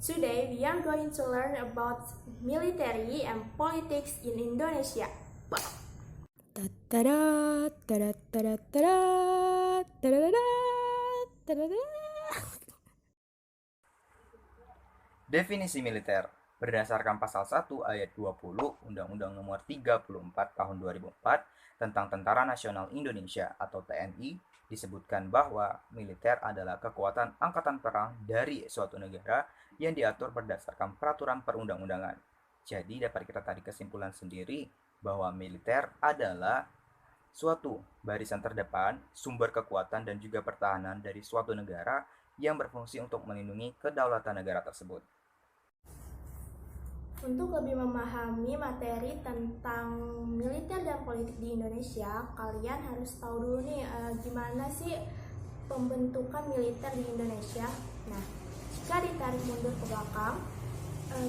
Today we are going to learn about military and politics in Indonesia. Tatada, tada, tada, tada, tadadada, tadadada. Definisi militer berdasarkan pasal 1 ayat 20 Undang-Undang Nomor 34 Tahun 2004 tentang Tentara Nasional Indonesia atau TNI disebutkan bahwa militer adalah kekuatan angkatan perang dari suatu negara yang diatur berdasarkan peraturan perundang-undangan. Jadi dapat kita tarik kesimpulan sendiri bahwa militer adalah suatu barisan terdepan, sumber kekuatan dan juga pertahanan dari suatu negara yang berfungsi untuk melindungi kedaulatan negara tersebut. Untuk lebih memahami materi tentang militer dan politik di Indonesia, kalian harus tahu dulu nih gimana sih pembentukan militer di Indonesia. Nah, jika ditarik mundur ke belakang,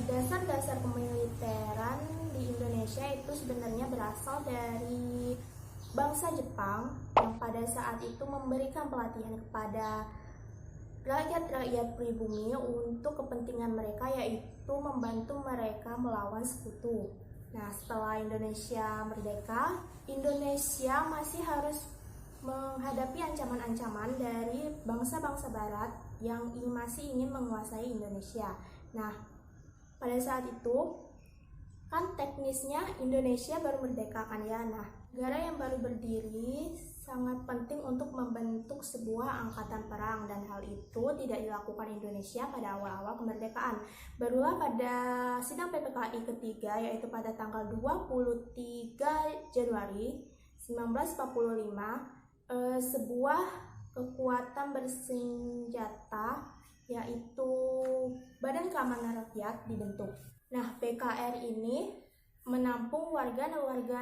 dasar-dasar kemiliteran di Indonesia itu sebenarnya berasal dari bangsa Jepang yang pada saat itu memberikan pelatihan kepada rakyat-rakyat pribumi untuk kepentingan mereka, yaitu membantu mereka melawan sekutu. Nah, setelah Indonesia merdeka, Indonesia masih harus menghadapi ancaman-ancaman dari bangsa-bangsa barat yang masih ingin menguasai Indonesia. Nah, pada saat itu kan teknisnya Indonesia baru merdeka kan ya. Nah, negara yang baru berdiri sangat penting untuk membentuk sebuah angkatan perang, dan hal itu tidak dilakukan Indonesia pada awal-awal kemerdekaan. Barulah pada sidang PPKI ketiga, yaitu pada tanggal 23 Januari 1945, sebuah kekuatan bersenjata yaitu Badan Keamanan Rakyat dibentuk. Nah, BKR ini menampung warga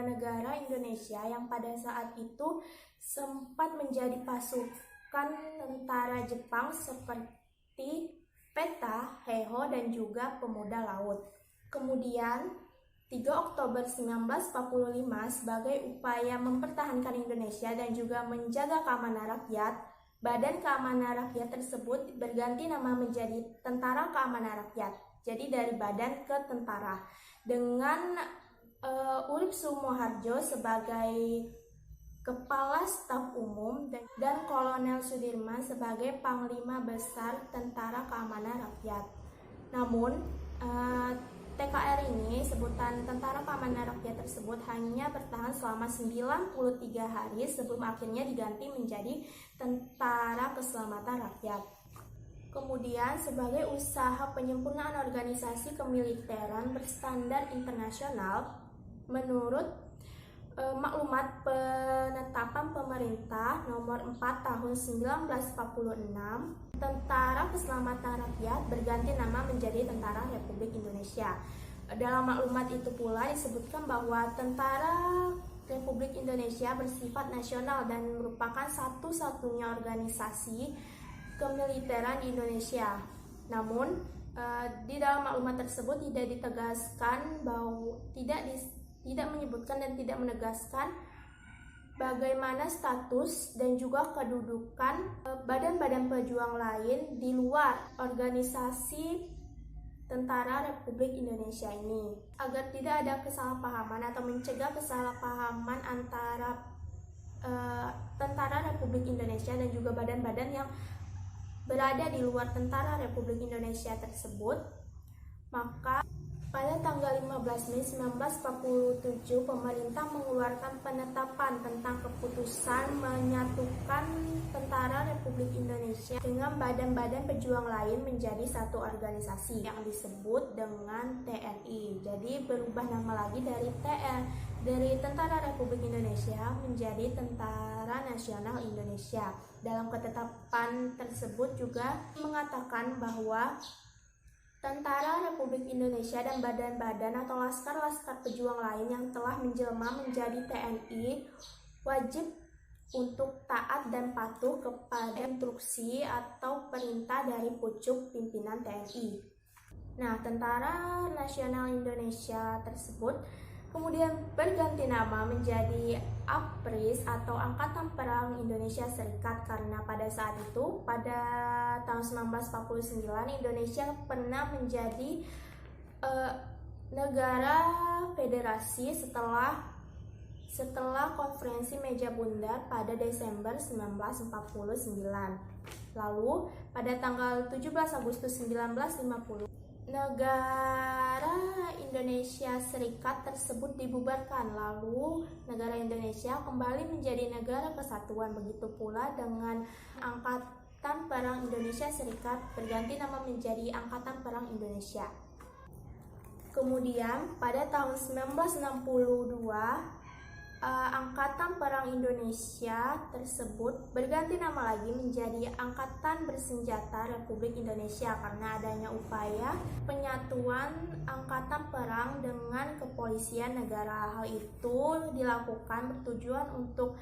negara Indonesia yang pada saat itu sempat menjadi pasukan tentara Jepang seperti PETA, Heiho, dan juga Pemuda Laut. Kemudian 3 Oktober 1945, sebagai upaya mempertahankan Indonesia dan juga menjaga keamanan rakyat, Badan Keamanan Rakyat tersebut berganti nama menjadi Tentara Keamanan Rakyat. Jadi dari badan ke tentara, dengan Urip Sumoharjo sebagai Kepala Staf Umum dan Kolonel Sudirman sebagai Panglima Besar Tentara Keamanan Rakyat. Namun TKR ini, sebutan Tentara Keamanan Rakyat tersebut, hanya bertahan selama 93 hari sebelum akhirnya diganti menjadi Tentara Keselamatan Rakyat. Kemudian, sebagai usaha penyempurnaan organisasi kemiliteran berstandar internasional, menurut maklumat penetapan pemerintah nomor 4 tahun 1946, Tentara Keselamatan Rakyat berganti nama menjadi Tentara Republik Indonesia. Dalam maklumat itu pula disebutkan bahwa Tentara Republik Indonesia bersifat nasional dan merupakan satu-satunya organisasi kemiliteran di Indonesia. Namun di dalam maklumat tersebut tidak ditegaskan bahwa tidak menyebutkan dan tidak menegaskan bagaimana status dan juga kedudukan badan-badan pejuang lain di luar organisasi Tentara Republik Indonesia ini, agar tidak ada kesalahpahaman atau mencegah kesalahpahaman antara Tentara Republik Indonesia dan juga badan-badan yang berada di luar Tentara Republik Indonesia tersebut. Maka pada tanggal 15 Mei 1947, pemerintah mengeluarkan penetapan tentang keputusan menyatukan Tentara Republik Indonesia dengan badan-badan pejuang lain menjadi satu organisasi yang disebut dengan TNI. Jadi berubah nama lagi dari Tentara Republik Indonesia menjadi Tentara Nasional Indonesia. Dalam ketetapan tersebut juga mengatakan bahwa Tentara Republik Indonesia dan badan-badan atau laskar-laskar pejuang lain yang telah menjelma menjadi TNI wajib untuk taat dan patuh kepada instruksi atau perintah dari pucuk pimpinan TNI. Nah, Tentara Nasional Indonesia tersebut Kemudian berganti nama menjadi APRIS atau Angkatan Perang Indonesia Serikat karena pada saat itu, pada tahun 1949, Indonesia pernah menjadi negara federasi setelah konferensi meja bundar pada Desember 1949. Lalu pada tanggal 17 Agustus 1950, negara Indonesia Serikat tersebut dibubarkan. Lalu negara Indonesia kembali menjadi negara kesatuan. Begitu pula dengan Angkatan Perang Indonesia Serikat berganti nama menjadi Angkatan Perang Indonesia. Kemudian pada tahun 1962, Angkatan Perang Indonesia tersebut berganti nama lagi menjadi Angkatan Bersenjata Republik Indonesia karena adanya upaya penyatuan Angkatan Perang dengan kepolisian negara. Hal itu dilakukan bertujuan untuk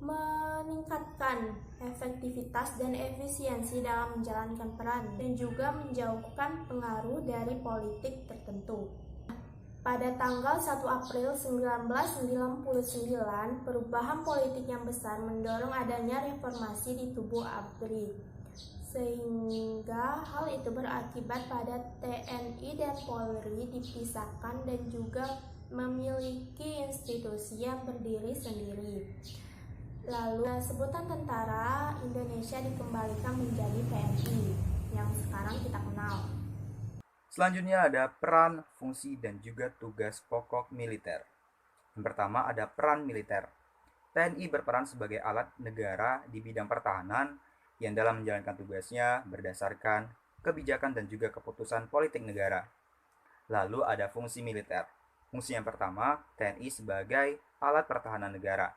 meningkatkan efektivitas dan efisiensi dalam menjalankan peran dan juga menjauhkan pengaruh dari politik tertentu. Pada tanggal 1 April 1999, perubahan politik yang besar mendorong adanya reformasi di tubuh ABRI, sehingga hal itu berakibat pada TNI dan Polri dipisahkan dan juga memiliki institusi yang berdiri sendiri. Lalu sebutan tentara Indonesia dikembalikan menjadi TNI yang sekarang kita kenal. Selanjutnya ada peran, fungsi, dan juga tugas pokok militer. Yang pertama ada peran militer. TNI berperan sebagai alat negara di bidang pertahanan yang dalam menjalankan tugasnya berdasarkan kebijakan dan juga keputusan politik negara. Lalu ada fungsi militer. Fungsi yang pertama, TNI sebagai alat pertahanan negara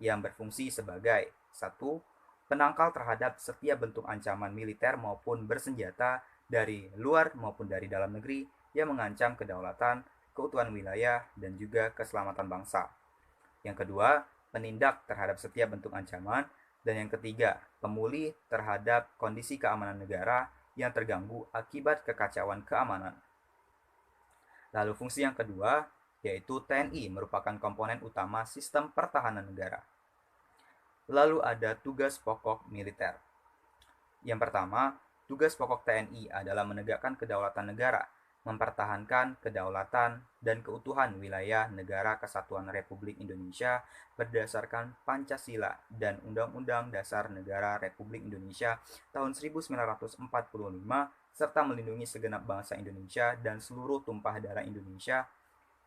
yang berfungsi sebagai 1. Penangkal terhadap setiap bentuk ancaman militer maupun bersenjata dari luar maupun dari dalam negeri yang mengancam kedaulatan, keutuhan wilayah, dan juga keselamatan bangsa. Yang kedua, penindak terhadap setiap bentuk ancaman. Dan yang ketiga, pemulih terhadap kondisi keamanan negara yang terganggu akibat kekacauan keamanan. Lalu fungsi yang kedua, yaitu TNI merupakan komponen utama sistem pertahanan negara. Lalu ada tugas pokok militer. Yang pertama, tugas pokok TNI adalah menegakkan kedaulatan negara, mempertahankan kedaulatan dan keutuhan wilayah Negara Kesatuan Republik Indonesia berdasarkan Pancasila dan Undang-Undang Dasar Negara Republik Indonesia tahun 1945 serta melindungi segenap bangsa Indonesia dan seluruh tumpah darah Indonesia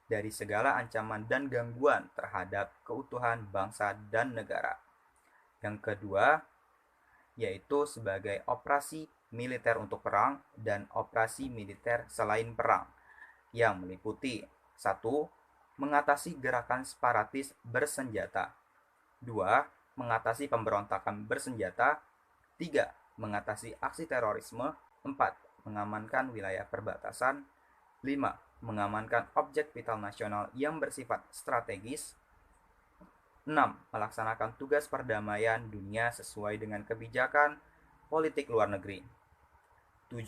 dari segala ancaman dan gangguan terhadap keutuhan bangsa dan negara. Yang kedua, yaitu sebagai operasi militer untuk perang dan operasi militer selain perang yang meliputi 1. Mengatasi gerakan separatis bersenjata, 2. Mengatasi pemberontakan bersenjata, 3. Mengatasi aksi terorisme, 4. Mengamankan wilayah perbatasan, 5. Mengamankan objek vital nasional yang bersifat strategis, 6. Melaksanakan tugas perdamaian dunia sesuai dengan kebijakan politik luar negeri. 7.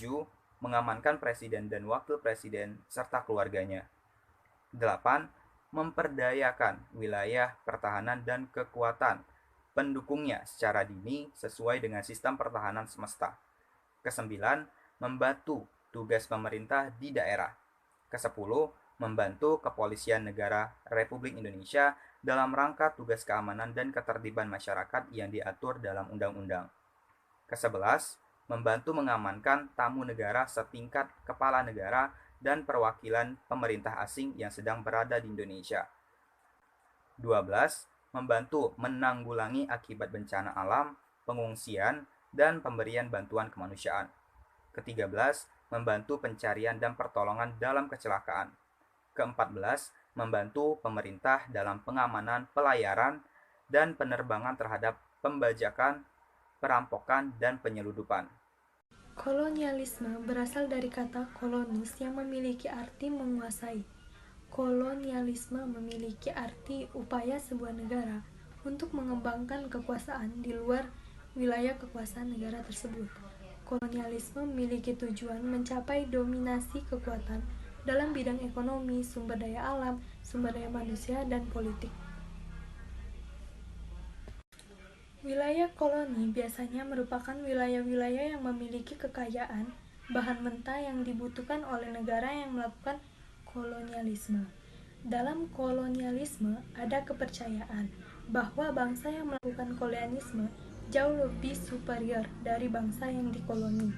Mengamankan presiden dan wakil presiden serta keluarganya. 8. Memperdayakan wilayah pertahanan dan kekuatan pendukungnya secara dini sesuai dengan sistem pertahanan semesta. 9. Membantu tugas pemerintah di daerah. 10. Membantu kepolisian negara Republik Indonesia dalam rangka tugas keamanan dan ketertiban masyarakat yang diatur dalam undang-undang. 11. Membantu mengamankan tamu negara setingkat kepala negara dan perwakilan pemerintah asing yang sedang berada di Indonesia. 12. Membantu menanggulangi akibat bencana alam, pengungsian, dan pemberian bantuan kemanusiaan. 13. Membantu pencarian dan pertolongan dalam kecelakaan. 14. Membantu pemerintah dalam pengamanan pelayaran dan penerbangan terhadap pembajakan, perampokan, dan penyeludupan. Kolonialisme berasal dari kata kolonus yang memiliki arti menguasai. Kolonialisme memiliki arti upaya sebuah negara untuk mengembangkan kekuasaan di luar wilayah kekuasaan negara tersebut. Kolonialisme memiliki tujuan mencapai dominasi kekuatan dalam bidang ekonomi, sumber daya alam, sumber daya manusia, dan politik. Wilayah koloni biasanya merupakan wilayah-wilayah yang memiliki kekayaan bahan mentah yang dibutuhkan oleh negara yang melakukan kolonialisme. Dalam kolonialisme ada kepercayaan bahwa bangsa yang melakukan kolonialisme jauh lebih superior dari bangsa yang dikoloni.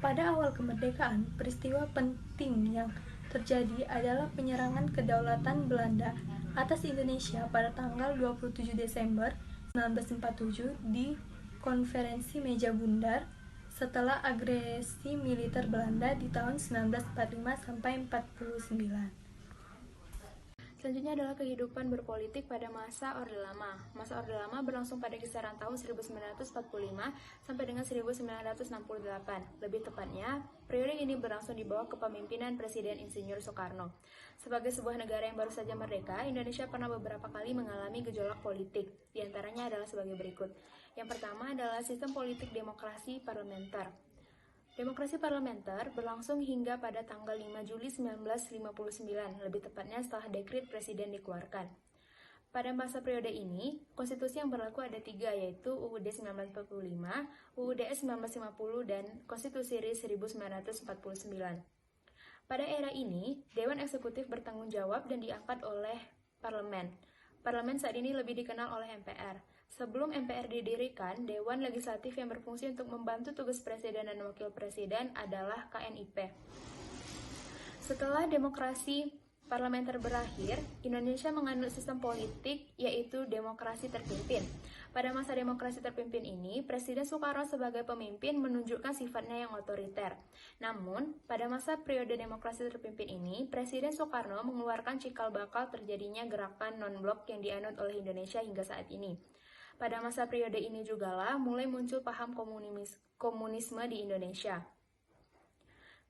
Pada awal kemerdekaan, peristiwa penting yang terjadi adalah penyerangan kedaulatan Belanda atas Indonesia pada tanggal 27 Desember 1947 di Konferensi Meja Bundar setelah agresi militer Belanda di tahun 1945 sampai 49. Selanjutnya adalah kehidupan berpolitik pada masa Orde Lama. Masa Orde Lama berlangsung pada kisaran tahun 1945 sampai dengan 1968. Lebih tepatnya, periode ini berlangsung di bawah kepemimpinan Presiden Insinyur Soekarno. Sebagai sebuah negara yang baru saja merdeka, Indonesia pernah beberapa kali mengalami gejolak politik. Di antaranya adalah sebagai berikut. Yang pertama adalah sistem politik demokrasi parlementer. Demokrasi parlementer berlangsung hingga pada tanggal 5 Juli 1959, lebih tepatnya setelah dekret presiden dikeluarkan. Pada masa periode ini, konstitusi yang berlaku ada 3, yaitu UUD 1945, UUD 1950, dan Konstitusi RI 1949. Pada era ini, Dewan Eksekutif bertanggung jawab dan diangkat oleh Parlemen. Parlemen saat ini lebih dikenal oleh MPR. Sebelum MPR didirikan, Dewan Legislatif yang berfungsi untuk membantu tugas Presiden dan Wakil Presiden adalah KNIP. Setelah demokrasi parlementer berakhir, Indonesia menganut sistem politik yaitu demokrasi terpimpin. Pada masa demokrasi terpimpin ini, Presiden Soekarno sebagai pemimpin menunjukkan sifatnya yang otoriter. Namun, pada masa periode demokrasi terpimpin ini, Presiden Soekarno mengeluarkan cikal bakal terjadinya gerakan non-blok yang dianut oleh Indonesia hingga saat ini. Pada masa periode ini jugalah mulai muncul paham komunisme di Indonesia.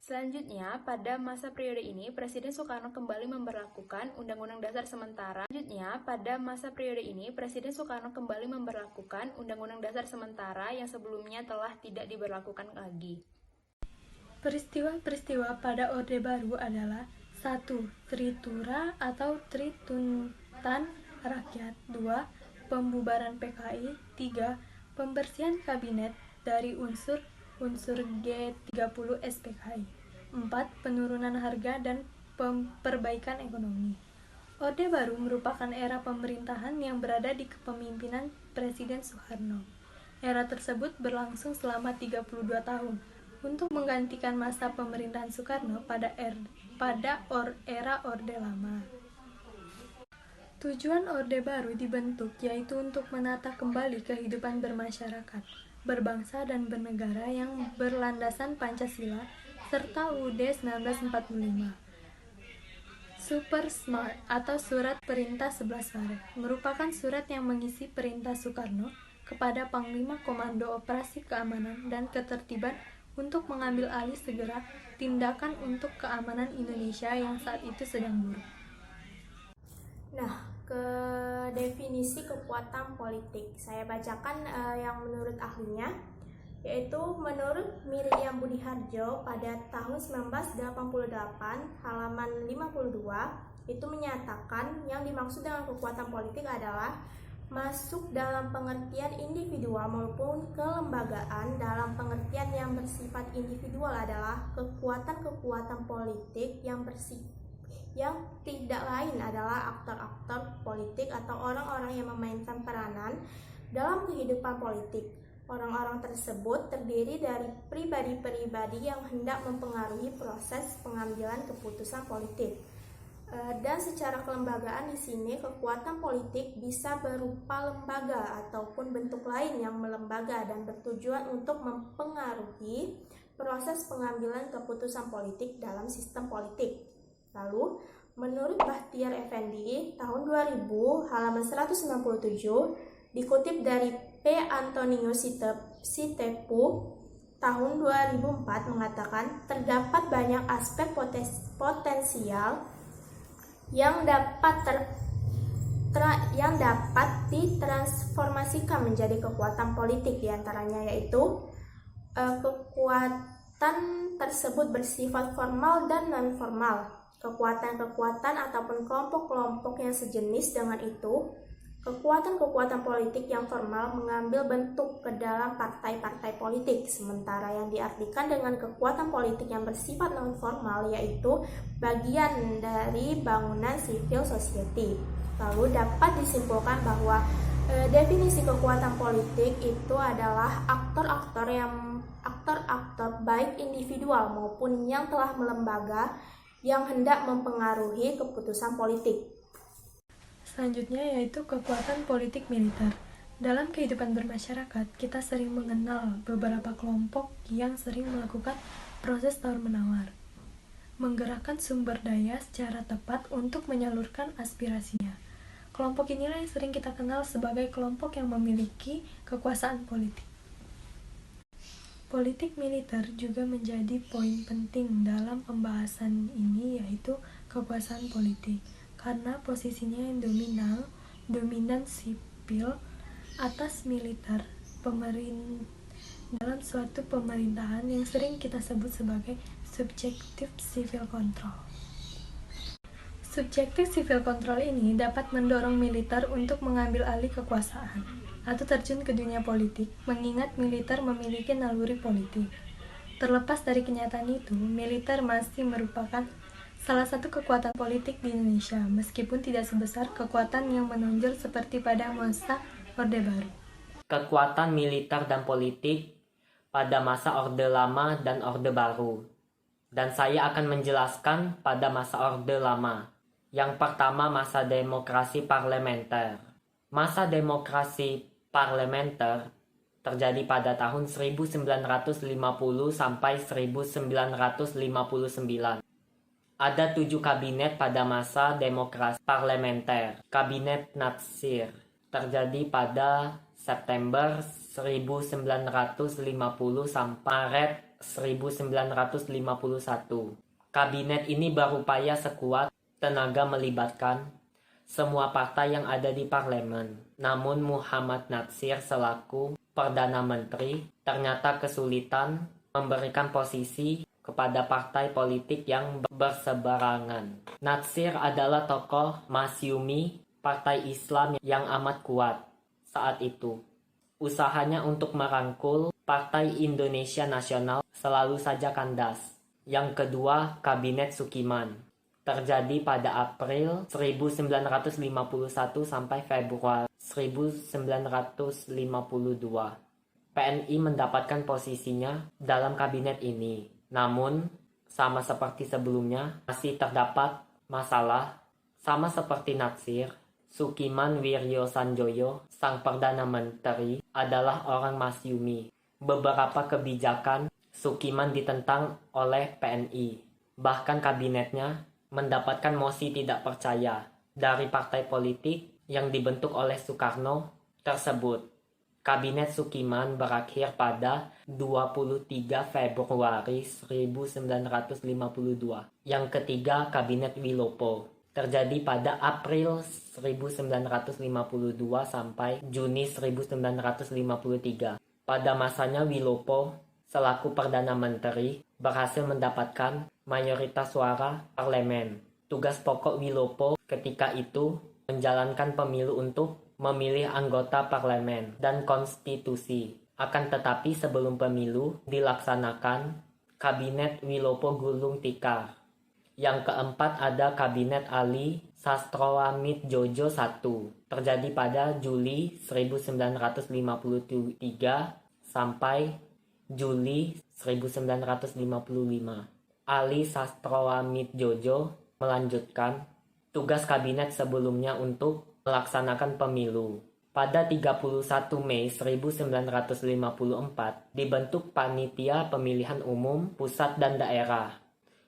Selanjutnya, pada masa periode ini, Presiden Soekarno kembali memberlakukan Undang-Undang Dasar Sementara. Yang sebelumnya telah tidak diberlakukan lagi. Peristiwa-peristiwa pada Orde Baru adalah 1. Tritura atau Trituntan Rakyat. 2. Pembubaran PKI. 3. Pembersihan kabinet dari unsur G30 SPKI. 4. Penurunan harga dan perbaikan ekonomi. Orde Baru merupakan era pemerintahan yang berada di kepemimpinan Presiden Soekarno. Era tersebut berlangsung selama 32 tahun untuk menggantikan masa pemerintahan Soekarno pada era Orde Lama. Tujuan Orde Baru dibentuk yaitu untuk menata kembali kehidupan bermasyarakat, berbangsa dan bernegara yang berlandaskan Pancasila serta UUD 1945. Super Smart atau Surat Perintah 11 Maret merupakan surat yang mengisi perintah Soekarno kepada Panglima Komando Operasi Keamanan dan Ketertiban untuk mengambil alih segera tindakan untuk keamanan Indonesia yang saat itu sedang buruk. Nah, ke definisi kekuatan politik. Saya bacakan yang menurut ahlinya, yaitu menurut Miriam Budiharjo pada tahun 1988 halaman 52 itu menyatakan yang dimaksud dengan kekuatan politik adalah masuk dalam pengertian individual maupun kelembagaan. Dalam pengertian yang bersifat individual adalah kekuatan-kekuatan politik yang tidak lain adalah aktor-aktor politik atau orang-orang yang memainkan peranan dalam kehidupan politik. Orang-orang tersebut terdiri dari pribadi-pribadi yang hendak mempengaruhi proses pengambilan keputusan politik. Dan secara kelembagaan di sini kekuatan politik bisa berupa lembaga ataupun bentuk lain yang melembaga dan bertujuan untuk mempengaruhi proses pengambilan keputusan politik dalam sistem politik. Lalu, menurut Bahtiar Effendi tahun 2000 halaman 197 dikutip dari P. Antonio Sitepu tahun 2004 mengatakan terdapat banyak aspek potensial yang dapat ditransformasikan menjadi kekuatan politik, diantaranya yaitu kekuatan tersebut bersifat formal dan non-formal. kekuatan-kekuatan ataupun kelompok-kelompok yang sejenis dengan itu. Kekuatan-kekuatan politik yang formal mengambil bentuk ke dalam partai-partai politik, sementara yang diartikan dengan kekuatan politik yang bersifat non-formal yaitu bagian dari bangunan civil society. Lalu dapat disimpulkan bahwa definisi kekuatan politik itu adalah aktor-aktor baik individual maupun yang telah melembaga yang hendak mempengaruhi keputusan politik. Selanjutnya yaitu kekuatan politik militer. Dalam kehidupan bermasyarakat, kita sering mengenal beberapa kelompok yang sering melakukan proses tawar-menawar, menggerakkan sumber daya secara tepat untuk menyalurkan aspirasinya. Kelompok inilah yang sering kita kenal sebagai kelompok yang memiliki kekuasaan politik. Politik militer juga menjadi poin penting dalam pembahasan ini, yaitu kekuasaan politik, karena posisinya yang dominan sipil atas militer dalam suatu pemerintahan yang sering kita sebut sebagai subjective civil control. Subjective civil control ini dapat mendorong militer untuk mengambil alih kekuasaan atau terjun ke dunia politik, mengingat militer memiliki naluri politik. Terlepas dari kenyataan itu, militer masih merupakan salah satu kekuatan politik di Indonesia, meskipun tidak sebesar kekuatan yang menonjol seperti pada masa Orde Baru. Kekuatan militer dan politik pada masa Orde Lama dan Orde Baru. Dan saya akan menjelaskan pada masa Orde Lama. Yang pertama, masa demokrasi parlementer. Masa demokrasi parlementer terjadi pada tahun 1950 sampai 1959. Ada 7 kabinet pada masa demokrasi parlementer. Kabinet Natsir terjadi pada September 1950 sampai Maret 1951. Kabinet ini berupaya sekuat tenaga melibatkan semua partai yang ada di parlemen. Namun Muhammad Natsir selaku Perdana Menteri ternyata kesulitan memberikan posisi kepada partai politik yang berseberangan. Natsir adalah tokoh Masyumi, partai Islam yang amat kuat saat itu. Usahanya untuk merangkul Partai Indonesia Nasional selalu saja kandas. Yang kedua, Kabinet Sukiman. Terjadi pada April 1951 sampai Februari 1952. PNI mendapatkan posisinya dalam kabinet ini. Namun, sama seperti sebelumnya, masih terdapat masalah. Sama seperti Natsir, Sukiman Wiryo Sanjoyo, sang Perdana Menteri, adalah orang Masyumi. Beberapa kebijakan Sukiman ditentang oleh PNI. Bahkan kabinetnya mendapatkan mosi tidak percaya dari partai politik yang dibentuk oleh Soekarno tersebut. Kabinet Sukiman berakhir pada 23 Februari 1952. Yang ketiga, Kabinet Wilopo. Terjadi pada April 1952 sampai Juni 1953. Pada masanya Wilopo selaku Perdana Menteri berhasil mendapatkan mayoritas suara parlemen. Tugas pokok Wilopo ketika itu menjalankan pemilu untuk memilih anggota parlemen dan konstitusi. Akan tetapi sebelum pemilu dilaksanakan, Kabinet Wilopo gulung tikar. Yang keempat ada Kabinet Ali Sastrawamid Jojo I. Terjadi pada Juli 1953 sampai Juli 1955. Ali Sastrawamid Jojo melanjutkan tugas kabinet sebelumnya untuk melaksanakan pemilu. Pada 31 Mei 1954 dibentuk Panitia Pemilihan Umum Pusat dan Daerah.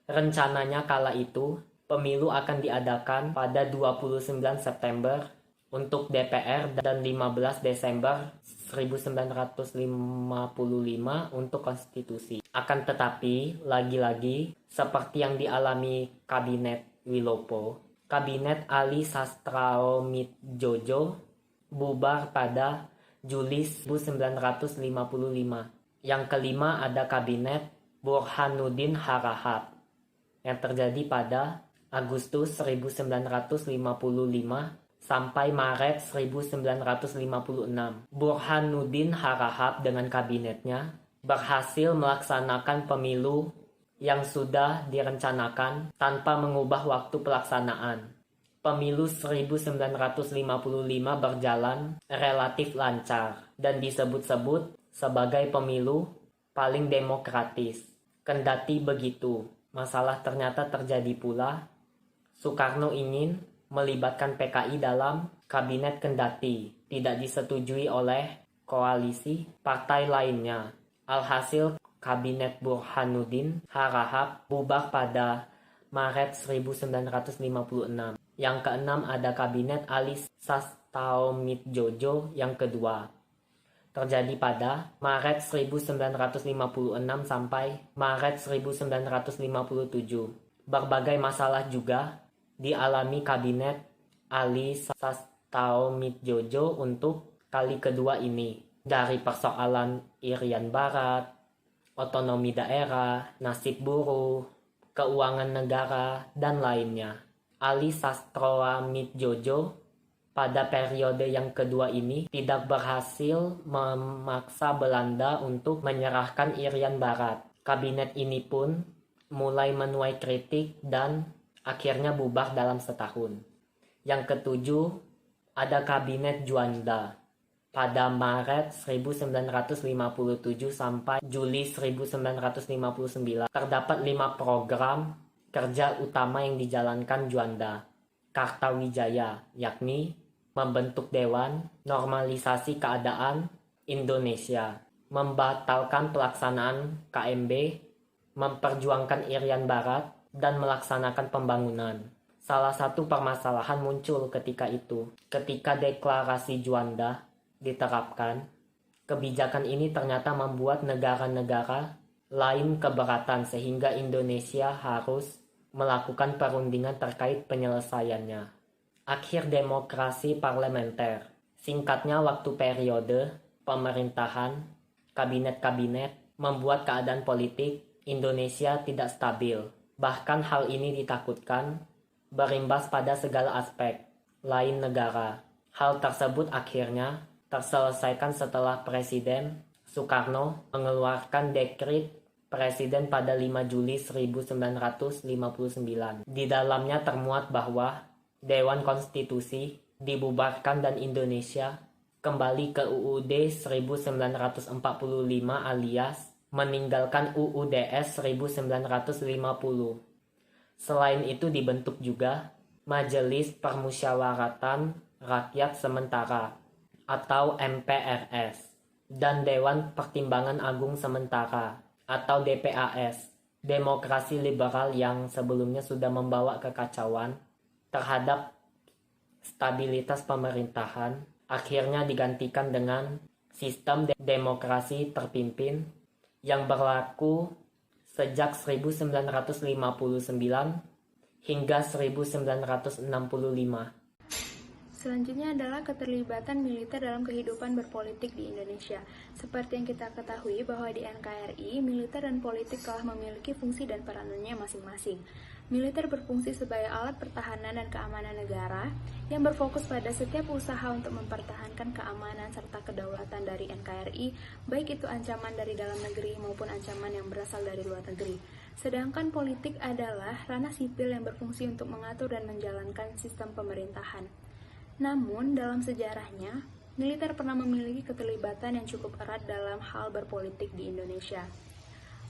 Rencananya kala itu pemilu akan diadakan pada 29 September untuk DPR dan 15 Desember 1955 untuk konstitusi. Akan tetapi, lagi-lagi seperti yang dialami Kabinet Wilopo, Kabinet Ali Sastrawamid Jojo bubar pada Juli 1955. Yang kelima ada Kabinet Burhanuddin Harahap yang terjadi pada Agustus 1955 sampai Maret 1956. Burhanuddin Harahap dengan kabinetnya berhasil melaksanakan pemilu yang sudah direncanakan tanpa mengubah waktu pelaksanaan. Pemilu 1955 berjalan relatif lancar dan disebut-sebut sebagai pemilu paling demokratis. Kendati begitu, masalah ternyata terjadi pula. Soekarno ingin melibatkan PKI dalam kabinet kendati tidak disetujui oleh koalisi partai lainnya. Alhasil kabinet Burhanuddin Harahap bubar pada Maret 1956. Yang keenam ada kabinet Ali Sastaumitjojo yang kedua. Terjadi pada Maret 1956 sampai Maret 1957. Berbagai masalah juga dialami kabinet Ali Sastaumitjojo untuk kali kedua ini. Dari persoalan Irian Barat, otonomi daerah, nasib buruh, keuangan negara, dan lainnya. Ali Sastaumitjojo pada periode yang kedua ini tidak berhasil memaksa Belanda untuk menyerahkan Irian Barat. Kabinet ini pun mulai menuai kritik dan akhirnya bubar dalam setahun. Yang ketujuh, ada kabinet Juanda. Pada Maret 1957 sampai Juli 1959, terdapat 5 program kerja utama yang dijalankan Juanda Kartawijaya, yakni membentuk Dewan Normalisasi Keadaan Indonesia, membatalkan pelaksanaan KMB, memperjuangkan Irian Barat, dan melaksanakan pembangunan. Salah satu permasalahan muncul ketika itu. Ketika deklarasi Juanda diterapkan, kebijakan ini ternyata membuat negara-negara lain keberatan sehingga Indonesia harus melakukan perundingan terkait penyelesaiannya. Akhir demokrasi parlementer. Singkatnya, waktu periode pemerintahan kabinet-kabinet membuat keadaan politik Indonesia tidak stabil. Bahkan hal ini ditakutkan berimbas pada segala aspek lain negara. Hal tersebut akhirnya terselesaikan setelah Presiden Soekarno mengeluarkan dekret Presiden pada 5 Juli 1959. Di dalamnya termuat bahwa Dewan Konstitusi dibubarkan dan Indonesia kembali ke UUD 1945 alias meninggalkan UUDS 1950. Selain itu dibentuk juga Majelis Permusyawaratan Rakyat Sementara atau MPRS dan Dewan Pertimbangan Agung Sementara atau DPAS. Demokrasi liberal yang sebelumnya sudah membawa kekacauan terhadap stabilitas pemerintahan akhirnya digantikan dengan sistem demokrasi terpimpin yang berlaku sejak 1959 hingga 1965. Selanjutnya adalah keterlibatan militer dalam kehidupan berpolitik di Indonesia. Seperti yang kita ketahui bahwa di NKRI, militer dan politik telah memiliki fungsi dan peranannya masing-masing. Militer berfungsi sebagai alat pertahanan dan keamanan negara yang berfokus pada setiap usaha untuk mempertahankan keamanan serta kedaulatan dari NKRI, baik itu ancaman dari dalam negeri maupun ancaman yang berasal dari luar negeri. Sedangkan politik adalah ranah sipil yang berfungsi untuk mengatur dan menjalankan sistem pemerintahan. Namun, dalam sejarahnya, militer pernah memiliki keterlibatan yang cukup erat dalam hal berpolitik di Indonesia.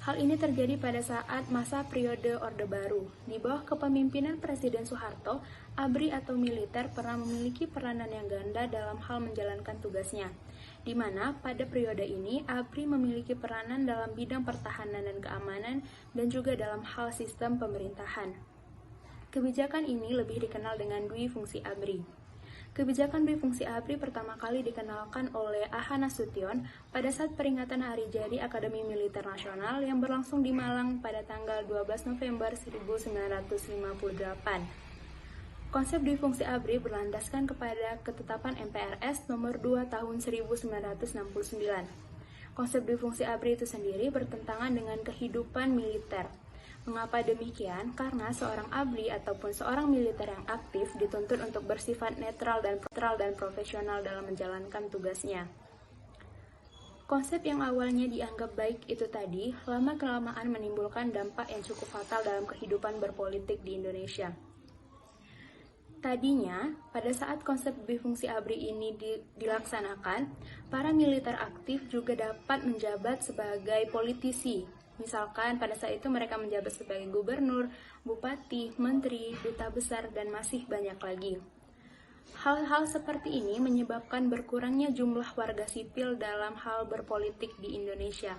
Hal ini terjadi pada saat masa periode Orde Baru. Di bawah kepemimpinan Presiden Soeharto, ABRI atau militer pernah memiliki peranan yang ganda dalam hal menjalankan tugasnya, di mana pada periode ini ABRI memiliki peranan dalam bidang pertahanan dan keamanan dan juga dalam hal sistem pemerintahan. Kebijakan ini lebih dikenal dengan dwi fungsi ABRI. Kebijakan dwi fungsi ABRI pertama kali dikenalkan oleh A.H. Nasution pada saat peringatan Hari Jadi Akademi Militer Nasional yang berlangsung di Malang pada tanggal 12 November 1958. Konsep dwi fungsi ABRI berlandaskan kepada ketetapan MPRS nomor 2 tahun 1969. Konsep dwi fungsi ABRI itu sendiri bertentangan dengan kehidupan militer. Mengapa demikian? Karena seorang ABRI ataupun seorang militer yang aktif dituntut untuk bersifat netral dan profesional dalam menjalankan tugasnya. Konsep yang awalnya dianggap baik itu tadi, lama-kelamaan menimbulkan dampak yang cukup fatal dalam kehidupan berpolitik di Indonesia. Tadinya, pada saat konsep bifungsi ABRI ini dilaksanakan, para militer aktif juga dapat menjabat sebagai politisi. Misalkan pada saat itu mereka menjabat sebagai gubernur, bupati, menteri, duta besar, dan masih banyak lagi. Hal-hal seperti ini menyebabkan berkurangnya jumlah warga sipil dalam hal berpolitik di Indonesia.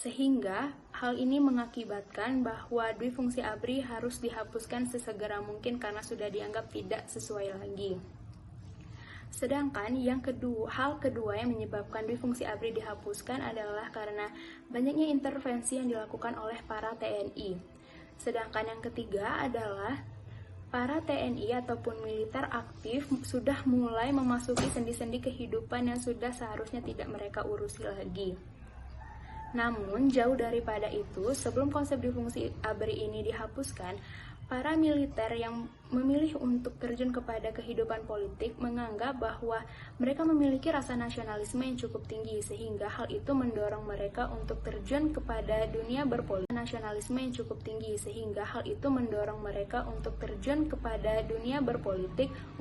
Sehingga hal ini mengakibatkan bahwa difungsi ABRI harus dihapuskan sesegera mungkin karena sudah dianggap tidak sesuai lagi. Sedangkan hal kedua yang menyebabkan difungsi ABRI dihapuskan adalah karena banyaknya intervensi yang dilakukan oleh para TNI. Sedangkan yang ketiga adalah para TNI ataupun militer aktif sudah mulai memasuki sendi-sendi kehidupan yang sudah seharusnya tidak mereka urusi lagi. Namun, jauh daripada itu, sebelum konsep difungsi ABRI ini dihapuskan, para militer yang memilih untuk terjun kepada kehidupan politik menganggap bahwa mereka memiliki rasa nasionalisme yang cukup tinggi, sehingga hal itu mendorong mereka untuk terjun kepada dunia berpolitik.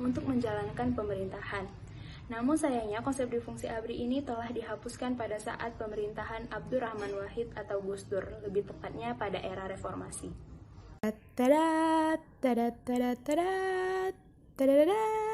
Untuk menjalankan pemerintahan. Namun sayangnya konsep difungsi ABRI ini telah dihapuskan pada saat pemerintahan Abdurrahman Wahid atau Gus Dur, lebih tepatnya pada era reformasi. Tadat, tadat, tadat, tadat, tadat, tadat.